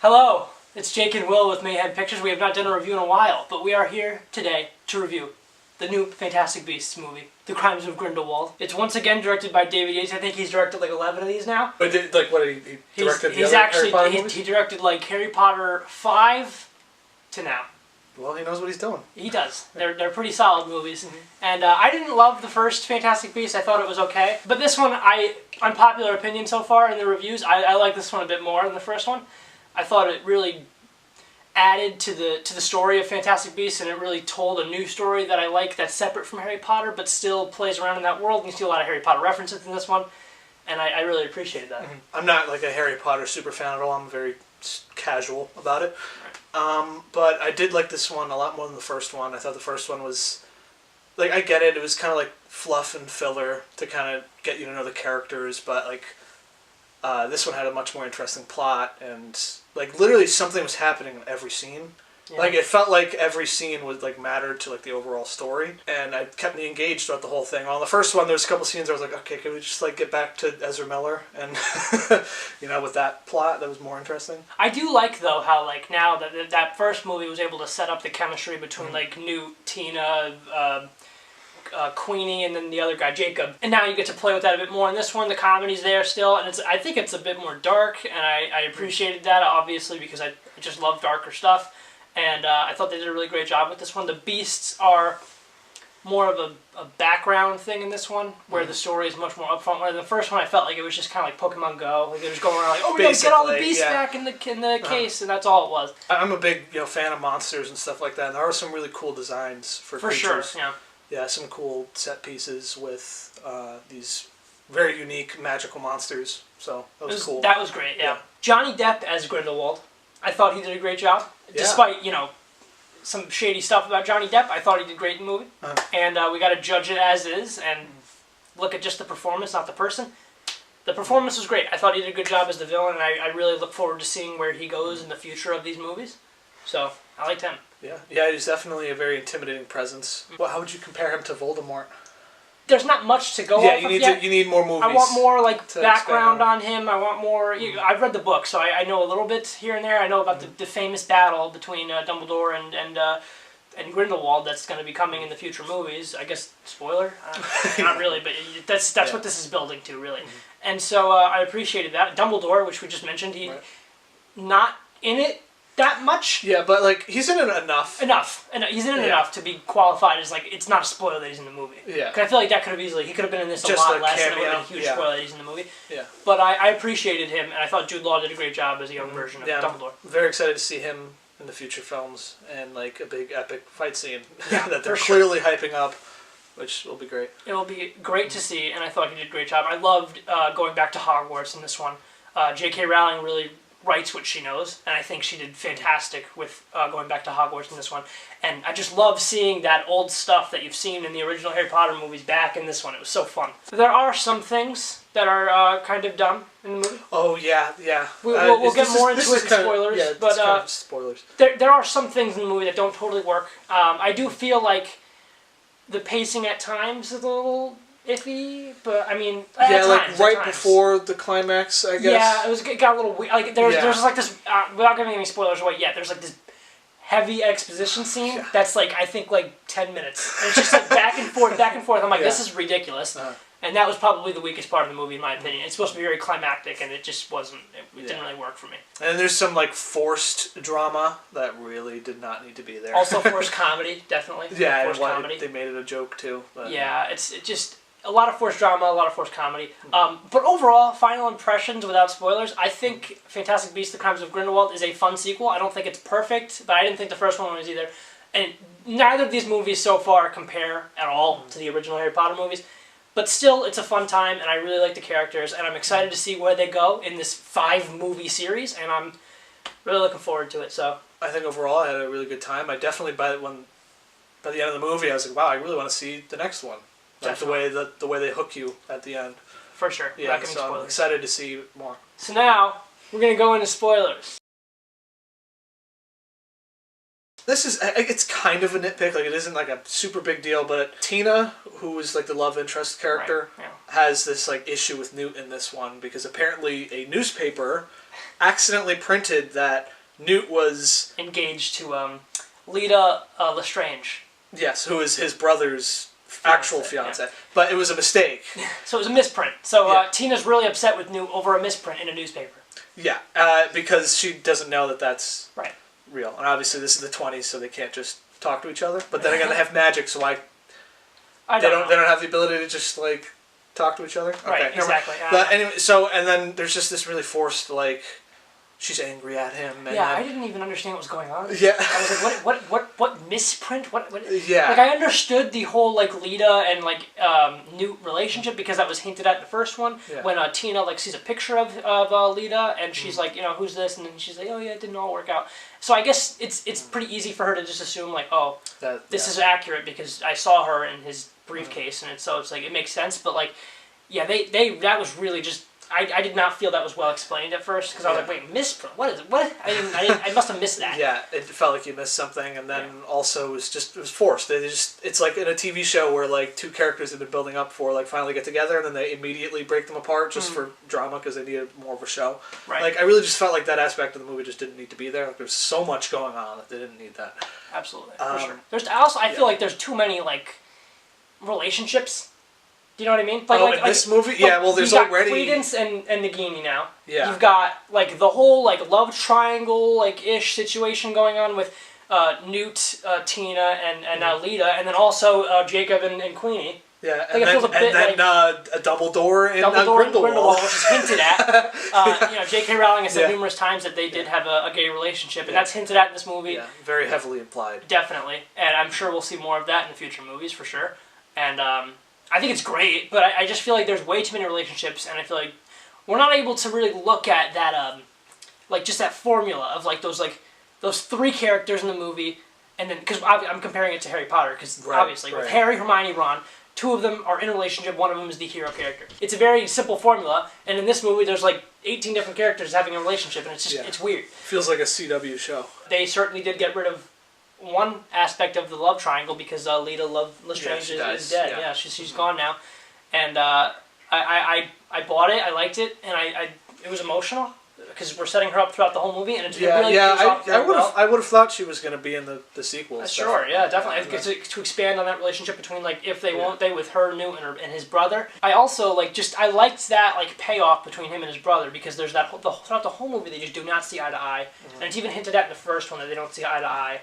Hello, it's Jake and Will with Mayhem Pictures. We have not done a review in a while, but we are here today to review the new Fantastic Beasts movie, The Crimes of Grindelwald. It's once again directed by David Yates. I think he's directed like 11 of these now. But he directed he directed like Harry Potter 5 to now. Well, he knows what he's doing. He does. They're pretty solid movies. And I didn't love the first Fantastic Beasts. I thought it was okay. But this one, unpopular opinion so far in the reviews, I like this one a bit more than the first one. I thought it really added to the story of Fantastic Beasts, and it really told a new story that I like that's separate from Harry Potter, but still plays around in that world. And you see a lot of Harry Potter references in this one, and I really appreciated that. I'm not like a Harry Potter super fan at all. I'm very casual about it. Right. But I did like this one a lot more than the first one. I thought the first one was, like, I get it. It was kind of like fluff and filler to kind of get you to know the characters, but like this one had a much more interesting plot, and like literally something was happening in every scene. Yeah. Like it felt like every scene was like mattered to like the overall story, and it kept me engaged throughout the whole thing. On the first one, there's a couple scenes where I was like, okay, can we just like get back to Ezra Miller and you know, with that plot that was more interesting. I do like though how like now that first movie was able to set up the chemistry between like Newt, Tina, Queenie, and then the other guy, Jacob. And now you get to play with that a bit more. In this one, the comedy's there still, and I think it's a bit more dark, and I appreciated that, obviously, because I just love darker stuff. And I thought they did a really great job with this one. The beasts are more of a background thing in this one, where the story is much more upfront. Where the first one, I felt like it was just kind of like Pokemon Go. Like they were just going around like, oh, we gotta get all the beasts back in the case, and that's all it was. I'm a big fan of monsters and stuff like that, and there are some really cool designs for creatures. Sure, yeah. Yeah, some cool set pieces with these very unique magical monsters. So that was cool. That was great, yeah. Johnny Depp as Grindelwald, I thought he did a great job. Yeah. Despite, some shady stuff about Johnny Depp, I thought he did great in the movie. And we got to judge it as is and look at just the performance, not the person. The performance was great. I thought he did a good job as the villain, and I really look forward to seeing where he goes in the future of these movies. So, I liked him. Yeah, he's definitely a very intimidating presence. Well, how would you compare him to Voldemort? There's not much to go off of yet. You need more movies. I want more background on him. I want more. I've read the book, so I know a little bit here and there. I know about the famous battle between Dumbledore and Grindelwald that's going to be coming in the future movies. I guess spoiler, not really, but that's what this is building to, really. And so I appreciated that. Dumbledore, which we just mentioned, not in it that much. Yeah, but like he's in it enough. He's in it enough to be qualified as like it's not a spoiler that he's in the movie. Yeah. Because I feel like that could have he could have been in this just a lot less, and it would have been a huge spoiler that he's in the movie. Yeah. But I appreciated him, and I thought Jude Law did a great job as a young version of Dumbledore. I'm very excited to see him in the future films and like a big epic fight scene that they're clearly hyping up, which will be great. It will be great to see, and I thought he did a great job. I loved going back to Hogwarts in this one. J.K. Rowling really writes what she knows, and I think she did fantastic with going back to Hogwarts in this one. And I just love seeing that old stuff that you've seen in the original Harry Potter movies back in this one. It was so fun. There are some things that are kind of dumb in the movie. Oh, yeah. We'll get more into it in spoilers. But kind of spoilers. There are some things in the movie that don't totally work. I do feel like the pacing at times is a little iffy, but I mean, right before the climax, I guess. Yeah, it got a little weird. Like there's just like this, without giving any spoilers away yet. There's like this heavy exposition scene that's like I think like 10 minutes, and it's just like back and forth, back and forth. I'm like, this is ridiculous, and that was probably the weakest part of the movie in my opinion. It's supposed to be very climactic, and it just wasn't. It didn't really work for me. And there's some like forced drama that really did not need to be there. Also forced comedy, definitely. Yeah, forced comedy. They made it a joke too. But, yeah, it just. A lot of forced drama, a lot of forced comedy. But overall, final impressions without spoilers, I think Fantastic Beasts: The Crimes of Grindelwald is a fun sequel. I don't think it's perfect, but I didn't think the first one was either. And neither of these movies so far compare at all to the original Harry Potter movies. But still, it's a fun time, and I really like the characters, and I'm excited to see where they go in this 5-movie series, and I'm really looking forward to it. So I think overall I had a really good time. I definitely, by the end of the movie, I was like, wow, I really want to see the next one. Like the way they hook you at the end. For sure. Yeah, so I'm excited to see more. So now, we're going to go into spoilers. This is, it's kind of a nitpick, like it isn't like a super big deal, but Tina, who is like the love interest character, has this like issue with Newt in this one, because apparently a newspaper accidentally printed that Newt was engaged to Lita Lestrange. Yes, who is his brother's actual fiance. Yeah. But it was a mistake. So it was a misprint. So Tina's really upset with Newt over a misprint in a newspaper. Yeah, because she doesn't know that that's real. And obviously this is the 20s, so they can't just talk to each other. But then again, they have magic, so they don't have the ability to just, like, talk to each other. Okay, right, exactly. But anyway, and then there's just this really forced, like, she's angry at him. And I didn't even understand what was going on. Yeah. I was like, what misprint? What? Yeah. Like, I understood the whole, like, Lita and, like, Newt relationship because that was hinted at in the first one. Yeah. When Tina, like, sees a picture of Lita and she's like, you know, who's this? And then she's like, oh, yeah, it didn't all work out. So I guess it's pretty easy for her to just assume, like, oh, this is accurate because I saw her in his briefcase. And so it's like, it makes sense. But, like, yeah, that was really just... I did not feel that was well explained at first because I was like, wait, misprint? What is it? What? I must have missed that. Yeah, it felt like you missed something, and then also it was forced. It's like in a TV show where like two characters have been building up for like finally get together, and then they immediately break them apart just for drama because they needed more of a show. Right. Like I really just felt like that aspect of the movie just didn't need to be there. Like there's so much going on that they didn't need that. Absolutely, for sure. I feel like there's too many like relationships. Do you know what I mean? Like, in this movie? Yeah, well, there's already... Credence and Nagini now. Yeah. You've got, like, the whole, like, love triangle, like, ish situation going on with Newt, Tina, and now Lita, and then also Jacob and Queenie. Yeah, like, a Dumbledore in Grindelwald. Which is hinted at. You know, J.K. Rowling has said numerous times that they did have a gay relationship, and that's hinted at in this movie. Yeah, very heavily implied. Definitely, and I'm sure we'll see more of that in the future movies, for sure. And, I think it's great, but I just feel like there's way too many relationships, and I feel like we're not able to really look at that, like, just that formula of, like, those three characters in the movie, and then, because I'm comparing it to Harry Potter, because obviously, with Harry, Hermione, Ron, two of them are in a relationship, one of them is the hero character. It's a very simple formula, and in this movie, there's, like, 18 different characters having a relationship, and it's just, it's weird. Feels like a CW show. They certainly did get rid of one aspect of the love triangle because Lita Lestrange is dead. Yeah, she's gone now, and I bought it. I liked it, and it was emotional because we're setting her up throughout the whole movie, and it really I would have thought she was going to be in the sequels. Sure, yeah, definitely. To expand on that relationship between like if they won't they with her, Newt, and his brother. I also I liked that like payoff between him and his brother because there's that throughout the whole movie they just do not see eye to eye, and it's even hinted at in the first one that they don't see eye to eye.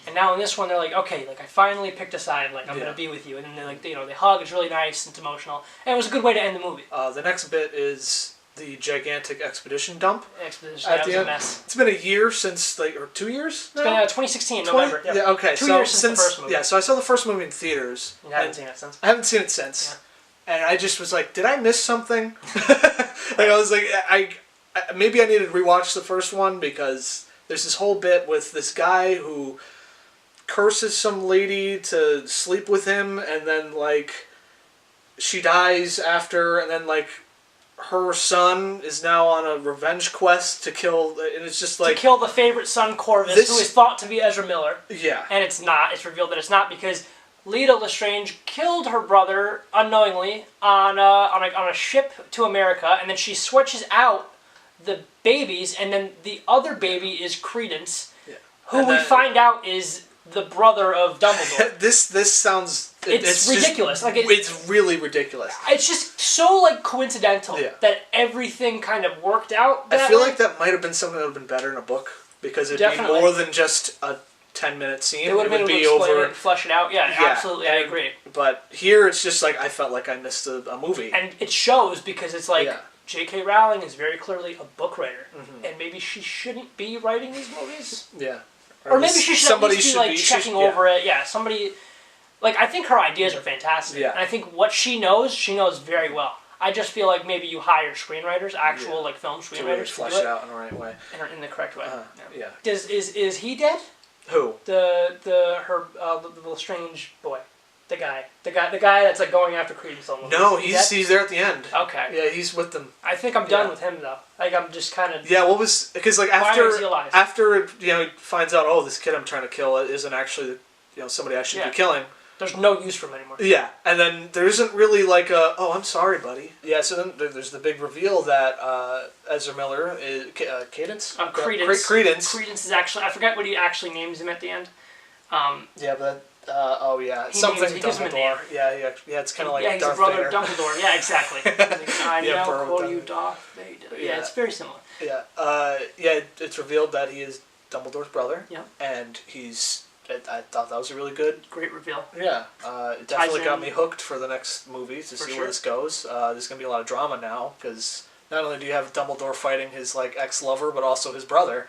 And now in this one, they're like, okay, like I finally picked a side, like I'm gonna be with you, and then they like, they hug. It's really nice. It's emotional, and it was a good way to end the movie. The next bit is the gigantic expedition dump. That was a mess. It's been a year since or 2 years. It's been 2016 November. Yeah, okay. 2 years since the first movie. Yeah, so I saw the first movie in theaters. You haven't seen it since. I haven't seen it since, and I just was like, did I miss something? Like I was like, maybe I needed to rewatch the first one because there's this whole bit with this guy who curses some lady to sleep with him, and then like she dies after, and then like her son is now on a revenge quest to kill, and it's just like to kill the favorite son Corvus, who is thought to be Ezra Miller. Yeah, and it's not. It's revealed that it's not because Lita Lestrange killed her brother unknowingly on a ship to America, and then she switches out the babies, and then the other baby is Credence, who we find out is the brother of Dumbledore. This sounds... It's ridiculous. Just, it's really ridiculous. It's just so coincidental that everything kind of worked out. I feel like that might have been something that would have been better in a book because it'd be more than just a 10-minute scene. It would have been over and flesh it out. Yeah, absolutely. I agree. But here it's just like I felt like I missed a movie. And it shows because it's like J.K. Rowling is very clearly a book writer, and maybe she shouldn't be writing these movies. Yeah. Or maybe she should at least be checking over it. Yeah, somebody... I think her ideas are fantastic. Yeah. And I think what she knows very well. I just feel like maybe you hire screenwriters, actual film screenwriters, to really flesh it out in the right way. In the correct way. Yeah. Is he dead? Who? The Lestrange boy. The guy that's going after Credence on the movie. No, he's there at the end. Okay. Yeah, he's with them. I think I'm done with him though. I'm just kind of. Yeah, because after he finds out, oh, this kid I'm trying to kill isn't actually somebody I should be killing. There's no use for him anymore. Yeah, and then there isn't really like a, oh, I'm sorry, buddy. Yeah, so then there's the big reveal that Ezra Miller is Cadence? Credence. Credence. Credence is actually, I forget what he actually names him at the end. Yeah, but He something gives him a name. Dumbledore. Yeah, it's kind of like yeah, he's Darth a brother Vader. of Dumbledore. Yeah, exactly. He's like, I Yeah, now Burrow call Dumbledore. you Darth Vader. Yeah, Yeah. it's very similar. Yeah, it's revealed that he is Dumbledore's brother. Yeah. And I thought that was a really good. Great reveal. Yeah, it definitely got in. me hooked for the next movie to see where this goes. There's gonna be a lot of drama now because not only do you have Dumbledore fighting his like ex-lover, but also his brother.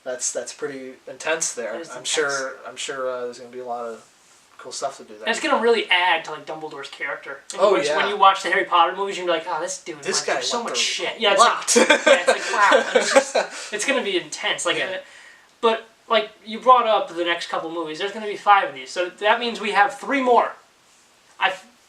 That's pretty intense there. I'm sure there's gonna be a lot of cool stuff to do there. And it's gonna really add to like Dumbledore's character. Yeah. When you watch the Harry Potter movies, you're gonna be like, oh, this dude. This like, guy there's so went much through shit. Yeah, a lot. it's like wow. It's gonna be intense. Like, but like you brought up the next couple movies. There's gonna be 5 of these, so that means we have 3 more.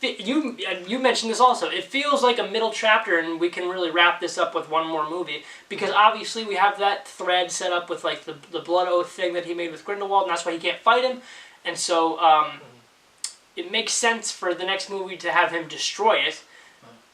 You mentioned this also. It feels like a middle chapter, and we can really wrap this up with one more movie because obviously we have that thread set up with like the blood oath thing that he made with Grindelwald, and that's why he can't fight him. And so it makes sense for the next movie to have him destroy it.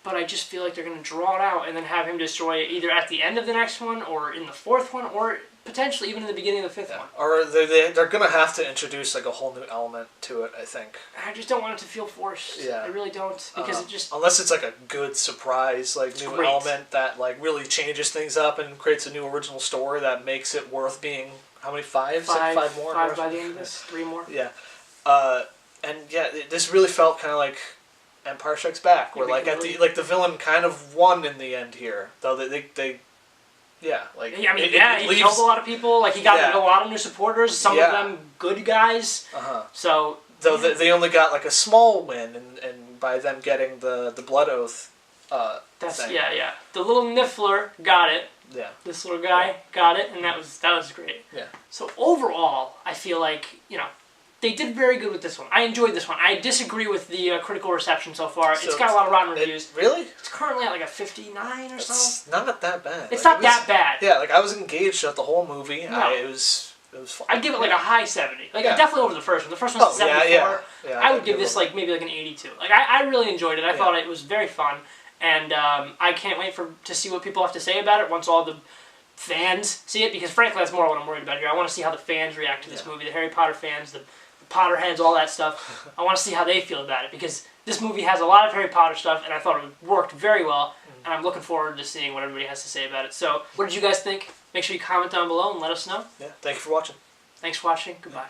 But I just feel like they're going to draw it out and then have him destroy it either at the end of the next one or in the 4th one or potentially even in the beginning of the 5th one. Or they're going to have to introduce like a whole new element to it, I think. I just don't want it to feel forced. Yeah. I really don't because it just... Unless it's like a good surprise, like new element that like really changes things up and creates a new original story that makes it worth being... How many? 5? 5 more? 5 by the end of this. 3 more. Yeah. And yeah, this really felt kind of like Empire Strikes Back, where like the villain kind of won in the end here, though they yeah, like I mean, he killed a lot of people. Like he got a lot of new supporters. Some of them good guys. So though they only got like a small win, and by them getting the blood oath. Thing. Yeah. The little Niffler got it. Yeah. This little guy got it, and that was great. Yeah. So overall, I feel like they did very good with this one. I enjoyed this one. I disagree with the critical reception so far. It's got a lot of rotten reviews. Really? It's currently at like a 59 or so. It's not that bad. It's not that bad. Yeah, like I was engaged throughout the whole movie. No. It was fun. I'd give it like a high 70. Like definitely over the first one. The first one's 74. Yeah, I would give this like maybe like an 82. Like I really enjoyed it. I thought it was very fun, and I can't wait to see what people have to say about it once all the fans see it. Because frankly, that's more what I'm worried about here. I want to see how the fans react to this movie. The Harry Potter fans, the Potterheads, all that stuff. I want to see how they feel about it because this movie has a lot of Harry Potter stuff, and I thought it worked very well. And I'm looking forward to seeing what everybody has to say about it. So, what did you guys think? Make sure you comment down below and let us know. Yeah, thank you for watching. Thanks for watching. Goodbye.